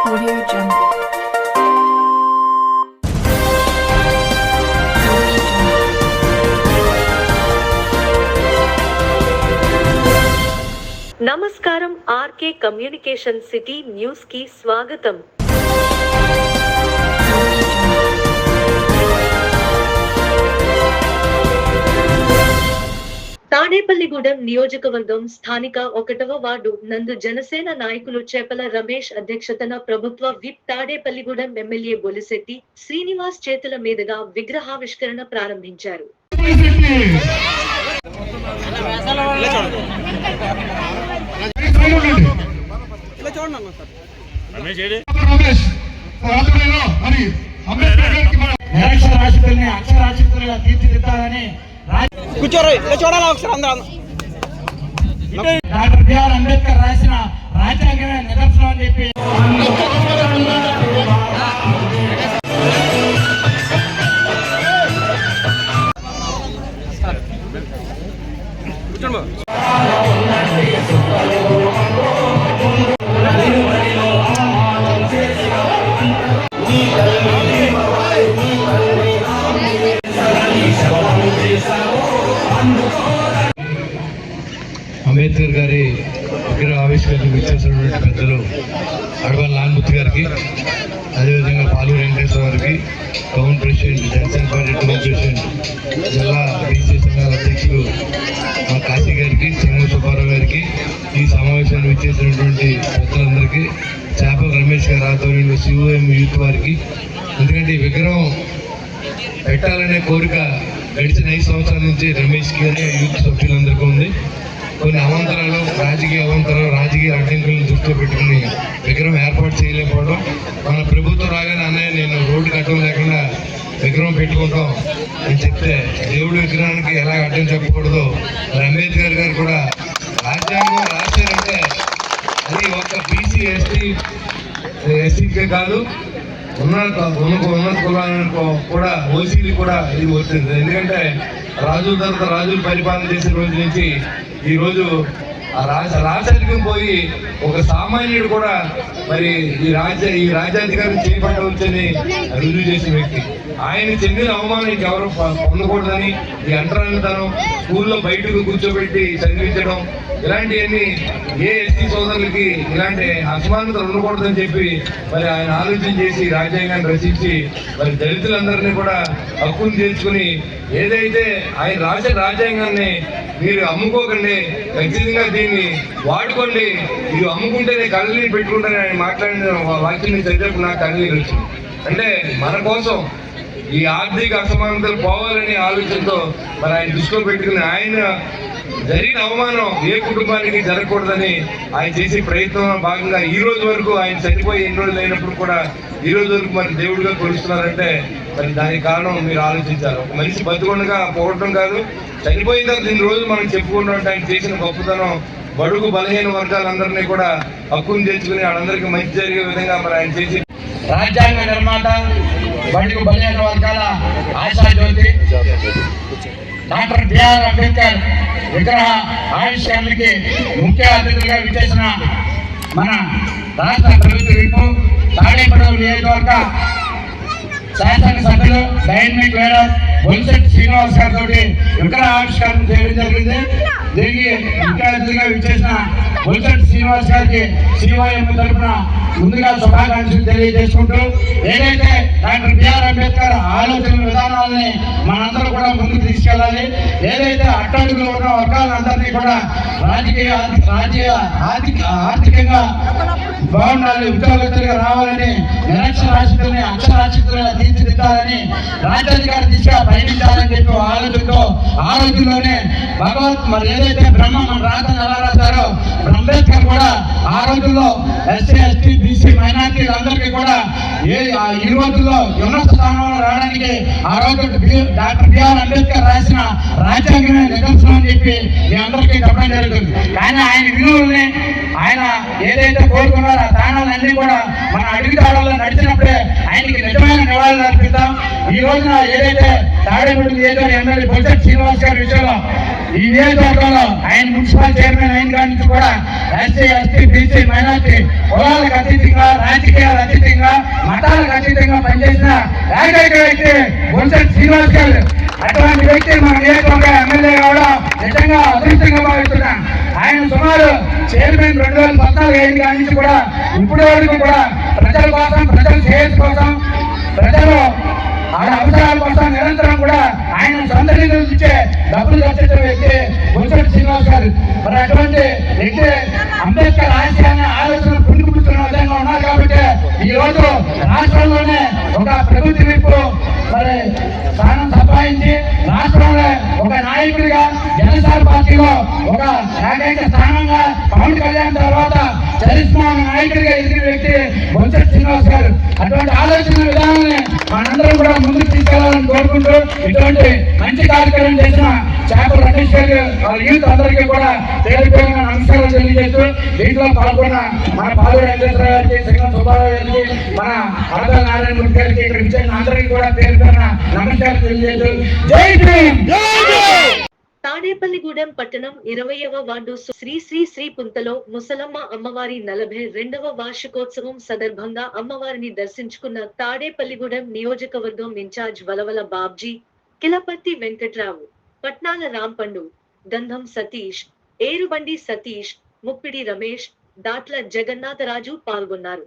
Audio Jungle. నమస్కారం RK communication city news కి స్వాగతం. తాడేపల్లిగూడెం నియోజకవర్గం స్థానిక 1వ వార్డు నందు జనసేన నాయకులు చేపల రమేష్ అధ్యక్షతన ప్రభుత్వ విప్ తాడేపల్లిగూడెం ఎమ్మెల్యే బొలిశెట్టి శ్రీనివాస్ చేతుల మీదుగా విగ్రహావిష్కరణ ప్రారంభించారు. కూర్చోరు ఇలా చూడాలి ఒకసారి అందరూ. డాక్టర్ బిఆర్ అంబేద్కర్ రాసిన రాజ్యాంగమే నిదర్శనం అని చెప్పి అంబేద్కర్ గారి విగ్రహ ఆవిష్కరణకు ఇచ్చేసినటువంటి పెద్దలు అడవల్ నాన్మూర్తి గారికి, అదేవిధంగా పాలూరు వెంకటేశ్వర గారికి, town president, Janasena party town president, జిల్లా బీసీ సంఘాల అధ్యక్షులు మా కాశీ గారికి, చెంగు సుబ్బారావు గారికి, ఈ సమావేశాన్ని ఇచ్చేసినటువంటి పెద్దలందరికీ, చేపల రమేష్ గారి ఆధ్వర్యంలో సిఓఎం యూత్ వారికి, ఎందుకంటే ఈ విగ్రహం పెట్టాలనే కోరిక గడిచిన 5 సంవత్సరాల నుంచి రమేష్కి అనే యూత్ సభ్యులందరికీ ఉంది. కొన్ని అవాంతరాలు, రాజకీయ అడ్డంకులను దృష్టిలో పెట్టుకుని విగ్రహం ఏర్పాటు చేయలేకపోవడం, మన ప్రభుత్వం రాగానే అన్నయ్య నేను రోడ్డు కట్టడం లేకుండా విగ్రహం పెట్టుకుంటాం అని చెప్తే దేవుడి విగ్రహానికి ఎలా అడ్డం చెప్పకూడదు. అంబేద్కర్ గారు కూడా రాజ్యాంగం రాశారంటే అది ఒక బీసీ ఎస్టీకే కాదు, ఉన్నత కులాలకు కూడా ఓసీలు కూడా ఇది వచ్చింది. ఎందుకంటే రాజుల తర్వాత రాజులు పరిపాలన చేసిన రోజు నుంచి ఈ రోజు రాజరికం పోయి ఒక సామాన్యుడు కూడా మరి ఈ రాజ్యాధికారం చేపట్టవచ్చని రుజువు చేసిన వ్యక్తి. ఆయన చెందిన అవమానం ఇంకెవరు పొందకూడదని ఈ అంటరానితనం, స్కూల్లో బయటకు కూర్చోబెట్టి చదివించడం, ఇలాంటివన్నీ ఏ ఎస్టీ సోదరులకి ఇలాంటి అసమానతలు ఉండకూడదని చెప్పి మరి ఆయన ఆలోచన చేసి రాజ్యాంగాన్ని రచించి మరి దళితులందరినీ కూడా హక్కును చేర్చుకుని ఏదైతే ఆయన రాసిన రాజ్యాంగాన్ని మీరు అమ్ముకోకండి, ఖచ్చితంగా దీన్ని వాడుకోండి, ఇది అమ్ముకుంటేనే కళ్ళని పెట్టుకుంటారని ఆయన మాట్లాడిన వాక్యాన్ని చదివేప్పుడు నాకు కళ్ళని వచ్చింది. అంటే మన కోసం ఈ ఆర్థిక అసమానతలు పోవాలనే ఆలోచనతో మరి ఆయన దృష్టిలో పెట్టుకుని ఆయన జరిగిన అవమానం ఏ కుటుంబానికి జరగకూడదని ఆయన చేసే ప్రయత్నం భాగంగా ఈ రోజు వరకు ఆయన చనిపోయి ఎన్ని రోజులు అయినప్పుడు కూడా ఈ రోజు వరకు మరి దేవుడిగా కొలుస్తున్నారంటే మరి దానికి కారణం మీరు ఆలోచించాలి. ఒక మనిషి బతుకుండగా పోవటం కాదు, చనిపోయిన తర్వాత 2 రోజులు మనం చెప్పుకుంటుంటే ఆయన చేసిన గొప్పతనం, బడుగు బలహీన వర్గాలందరినీ కూడా హక్కును తెచ్చుకుని వాళ్ళందరికీ మంచి జరిగే విధంగా మరి ఆయన చేసి రాజ్యాంగ నిర్మాత, బడుగు బలహీన వర్గాల ఆశాజ్యోతి డాక్టర్ బిఆర్ అంబేద్కర్ విగ్రహ ఆవిష్కరణకి ముఖ్య అతిథులుగా విచ్చేసిన మన రాష్ట్ర ప్రభుత్వ విప్పు తాడేపల్లి నియోజకవర్గ శాసనసభ్యులు డైనమిక్ లీడర్ బొలిశెట్టి శ్రీనివాస్ గారితో విగ్రహ ఆవిష్కరణ చేయడం జరిగింది. దీనికి ముఖ్య అతిథిగా విచ్చేసిన బొలిశెట్టి శ్రీనివాస్ గారికి సిఓఎం తరఫున ముందుగా శుభాకాంక్షలు తెలియజేసుకుంటూ, ఏదైతే డాక్టర్ బిఆర్ అంబేద్కర్ ఆలోచన విధానాలని మనందరూ కూడా ముందుకు తీసుకెళ్ళాలి, ఏదైతే అట్టడుగులో ఉన్న వర్గాలందరినీ కూడా ఆర్థికంగా బాగుండాలి, ఉద్యోగస్తులుగా రావాలని, నిరక్షరాస్యతని అక్షరాస్యతగా తీర్చిదిద్దాలని, రాజ్యాధికార దిశగా పయనించాలని చెప్పి ఆలోచనతో ఆ రోజుల్లోనే భగవత్ మరి ఏదైతే బ్రహ్మ మన రాతను ఎలా రాశారో అంబేద్కర్ కూడా ఆ రోజుల్లో ఎస్సీ ఎస్టీ బీసీ మైనార్టీలందరికీ కూడా ఈ రోజుల్లో ఉన్నత స్థానంలో రావడానికి ఆ రోజు డాక్టర్ బిఆర్ అంబేద్కర్ రాసిన రాజ్యాంగమే నిదర్శనం అని చెప్పి మీ అందరికీ చెప్పడం జరుగుతుంది. కానీ ఆయన విలువల్ని ఆయన ఏదైతే కోరుకున్నారో ఆ స్థానాలన్నీ కూడా మన అడుగుతాడల్లో నడిచినప్పుడే ఆయనకి నిజమైన నివాళులు అర్పిద్దాం. ఈ రోజున ఏదైతే తాడేపల్లి ఎమ్మెల్యే బొలిశెట్టి శ్రీనివాస్ గారి విషయంలో ఈ నియోజకవర్గంలో ఆయన మున్సిపల్ చైర్మన్ అయిన కాడి నుంచి కూడా ఎస్సీ ఎస్టీ బీసీ మైనార్టీ కులాలకు అతీతంగా రాజకీయాలకు అతీతంగా మతాలకు అతీతంగా పనిచేసిన ఏకైక వ్యక్తి బొంసటి శ్రీనివాస్ గారు. అటువంటి వ్యక్తి మన నియోజకవర్గ ఎమ్మెల్యే కావడం నిజంగా అదృష్టంగా భావిస్తున్నాం. ఆయన సుమారు చైర్మన్ 2014 అయిన కాడి నుంచి కూడా ఇప్పటి వరకు కూడా ప్రజల కోసం, ప్రజల శ్రేయస్ కోసం, ప్రజలు ఆడ అవసరాల కోసం నిరంతరం కూడా ఆయన సొంత నిధులు ఇచ్చే డబ్బులు ఖర్చించిన వ్యక్తి బొంసటి శ్రీనివాస్ గారు. మరి అటువంటి వ్యక్తి అంబేద్కర్ ఆశయాన్ని ఆలోచన పుణ్యపుచ్చుకున్న విధంగా ఉన్నారు కాబట్టి ఈ రోజు రాష్ట్రంలోనే ఒక ప్రభుత్వ వైపు మరి స్థానం సంపాదించి రాష్ట్రంలో ఒక నాయకుడిగా జనసేన పార్టీలో ఒక ఏకైక స్థానంగా పవన్ కళ్యాణ్ తర్వాత చరిష్మా నాయకుడిగా ఎదిగిన వ్యక్తి బొంసటి శ్రీనివాస్ గారు. అటువంటి ఆలోచన విధానాన్ని మనందరం కూడా ముందుకు తీసుకెళ్లాలని కోరుకుంటూ ఇటువంటి మంచి కార్యక్రమం చేసిన చేపల రమేష్ గారు వాళ్ళ యూత్ అందరికీ కూడా పేరుపేరుగా నమస్కారాలు తెలియజేస్తూ దీంట్లో పాల్గొన్న మన పాలూరు వెంకటేశ్వర గారికి, శ్రీకాంత్ సుబ్బారావు గారికి, మన అరదా నారాయణ మూర్తి గారికి, ఇక్కడ ఇచ్చిన అందరికీ కూడా పేరుపేరున నమస్కారాలు తెలియజేస్తూ జై భీమ్. తాడేపల్లిగూడెం పట్టణం 20వ వార్డు శ్రీ శ్రీ శ్రీ పుంతలో ముసలమ్మ అమ్మవారి 42వ వార్షికోత్సవం సందర్భంగా అమ్మవారిని దర్శించుకున్న తాడేపల్లిగూడెం నియోజకవర్గం ఇన్ఛార్జ్ వలవల బాబ్జీ, కిలపర్తి వెంకట్రావు, పట్నాల రాంపండు, గంధం సతీష్, ఏరుబండి సతీష్, ముప్పిడి రమేష్, దాట్ల జగన్నాథరాజు పాల్గొన్నారు.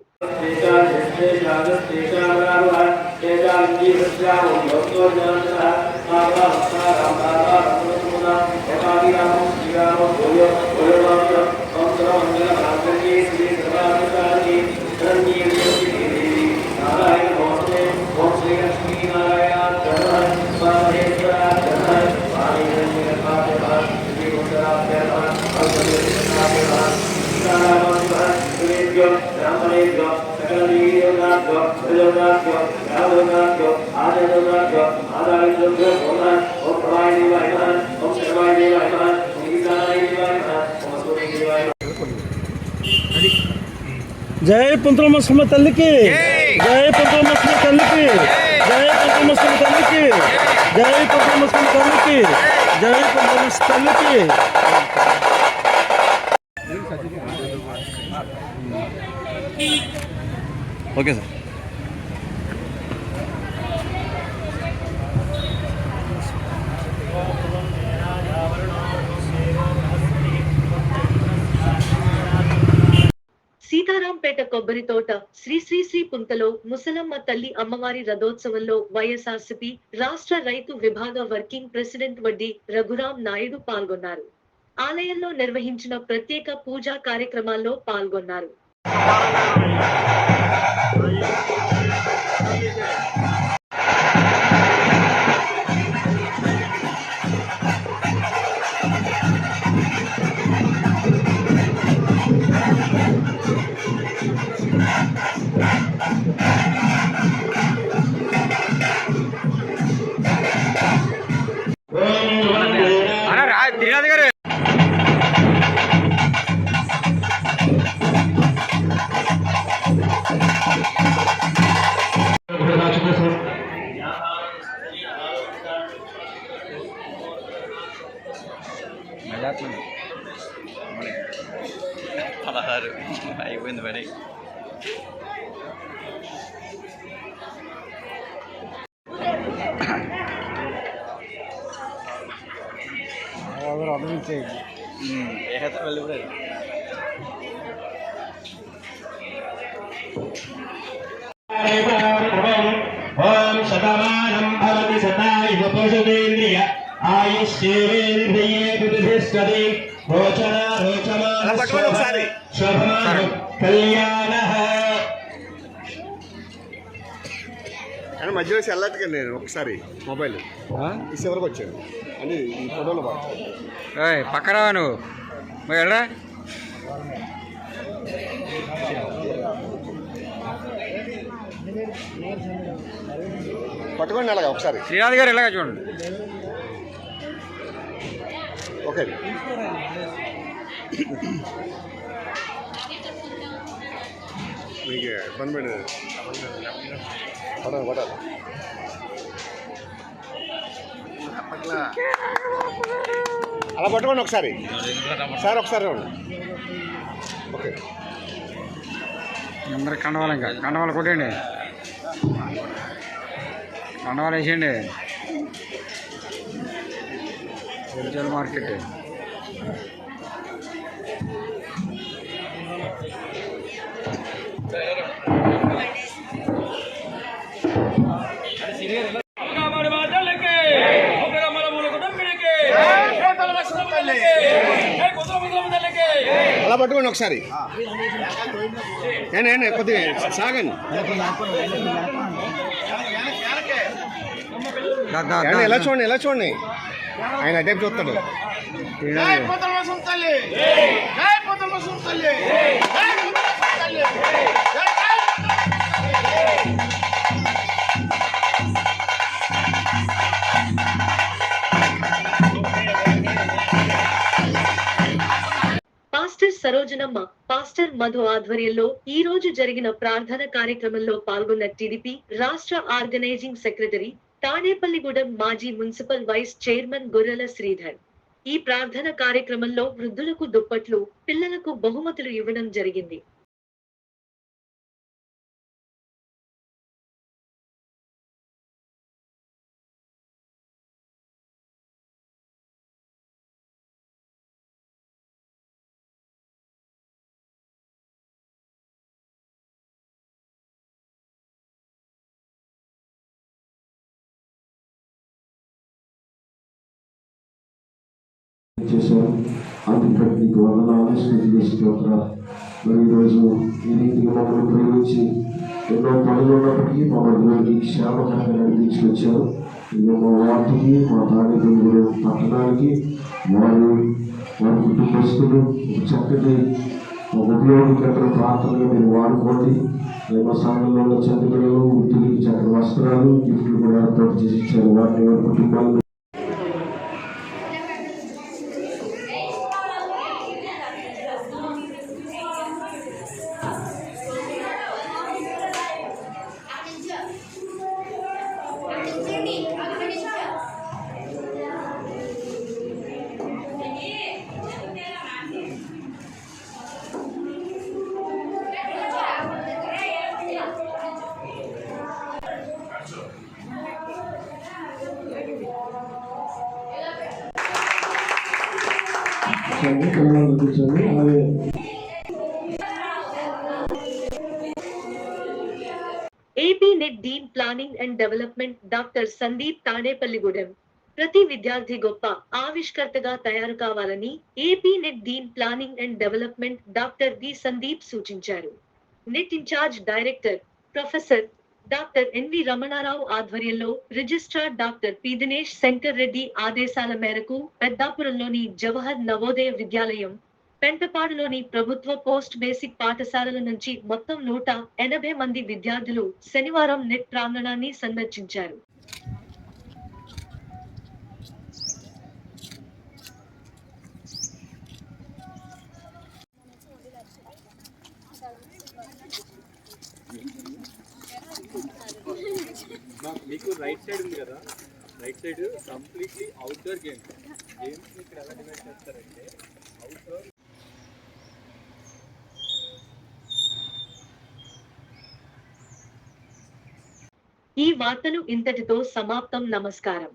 జై పుంతలమస్మ తల్లికి, జై పుంతలమస్మ తల్లికి, జై పుంతలమస్మ తల్లికి, జై పుంతలమస్మ తల్లికి, జై పుంతలమస్మ తల్లికి. Okay sir. సీతారాంపేట కొబ్బరి తోట శ్రీ శ్రీ శ్రీ పుంతలో ముసలమ్మ తల్లి అమ్మవారి రథోత్సవంలో వైఎస్ఆర్సీపీ రాష్ట్ర రైతు విభాగ వర్కింగ్ ప్రెసిడెంట్ వడ్డీ రఘురాం నాయుడు పాల్గొన్నారు. ఆలయంలో నిర్వహించిన ప్రత్యేక పూజా కార్యక్రమాల్లో పాల్గొన్నారు. అయిపోయింది మరి. వెళ్ళిపోయి ఓం శతమానం భవతి శతాయుః పురుషేంద్రియ ఆయుష్యేంద్రియే ప్రతిష్ఠతి రోచన రోచమాన శోభమానం కళ్యాణః. కానీ మధ్యలో వెళ్ళట్టుగా నేను ఒకసారి మొబైల్ ఈ చివరికి వచ్చాను అని ఈ ఫోటోలో పక్కరా నువ్వు వెళ్ళరా. పట్టుకోండి అలాగా ఒకసారి శ్రీనాథ్ గారు ఇలాగా చూడండి. ఓకే మీకు ఇబ్బంది పడి పడాలి పడాలి అలా పట్టుకోండి ఒకసారి సార్, ఒకసారి ఓకే. అందరికి కండవాలు, ఇంకా కండవాలు కొట్టండి, కండవాలు వేసేయండి. Wholesale market. అలా పట్టుకోండి ఒకసారి. కొద్దిగా సాగండి. ఎలా చూడండి, ఎలా చూడండి, ఆయన అటే చూస్తాడు. పాస్టర్ సరోజనమ్మ, పాస్టర్ మధు ఆధ్వర్యంలో ఈ రోజు జరిగిన ప్రార్థన కార్యక్రమంలో పాల్గొన్న టీడీపీ రాష్ట్ర ఆర్గనైజింగ్ సెక్రటరీ, తాడేపల్లిగూడెం మాజీ మున్సిపల్ వైస్ చైర్మన్ గొర్రెల శ్రీధర్. ఈ ప్రార్థన కార్యక్రమంలో వృద్ధులకు దుప్పట్లు, పిల్లలకు బహుమతులు ఇవ్వడం జరిగింది. చేశారు. అందుకని మీకు వందనాలు, స్తుతులు, స్తోత్రాలు. మరి ఈరోజు ఈ రీతిగా మమ్మల్ని ప్రేమించి ఎన్నో పనులు ఉన్నప్పటికీ మమ్మల్ని క్షేమకరంగా తీసుకొచ్చారు. ఇంకా మా వాటికి, మా తాడేపల్లిగూడెం పట్టణానికి, వారి కుటుంబస్తులు చక్కటి ఉపయోగకర ప్రాంతంగా మీరు వాడుకోండి. మా సంఘంలో ఉన్న చంద్రులు వృద్ధులకి చక్కటి వస్త్రాలు, గిఫ్ట్లు కూడా ఏర్పాటు చేసి ఇచ్చారు. వారిని వారి కుటుంబాలను AP NIT dean planning and development doctor Sandeep Tadepalligudem. ప్రతి విద్యార్థి గొప్ప ఆవిష్కర్తగా తయారు కావాలని AP NIT dean planning and development doctor D Sandeep సూచించారు. NIT incharge director professor doctor NV Ramana Rao ఆధ్వర్యంలో registrar doctor P Dinesh Shankar Reddy ఆదేశాల మేరకు పెద్దాపురంలోని జవహర్ నవోదయ విద్యాలయం, పెంటపాడులోని ప్రభుత్వ పోస్ట్ బేసిక్ పాఠశాలల నుంచి మొత్తం 180 మంది విద్యార్థులు శనివారం నెట్ ప్రాంగణాన్ని సందర్శించారు. మీకు రైట్ సైడ్ ఉంది కదా, right side completely outdoor games ఇక్కడ ఎలా డివైడ్ చేస్తారంటే అవుట్డోర్. ఈ వార్తలు ఇంతటితో సమాప్తం. నమస్కారం.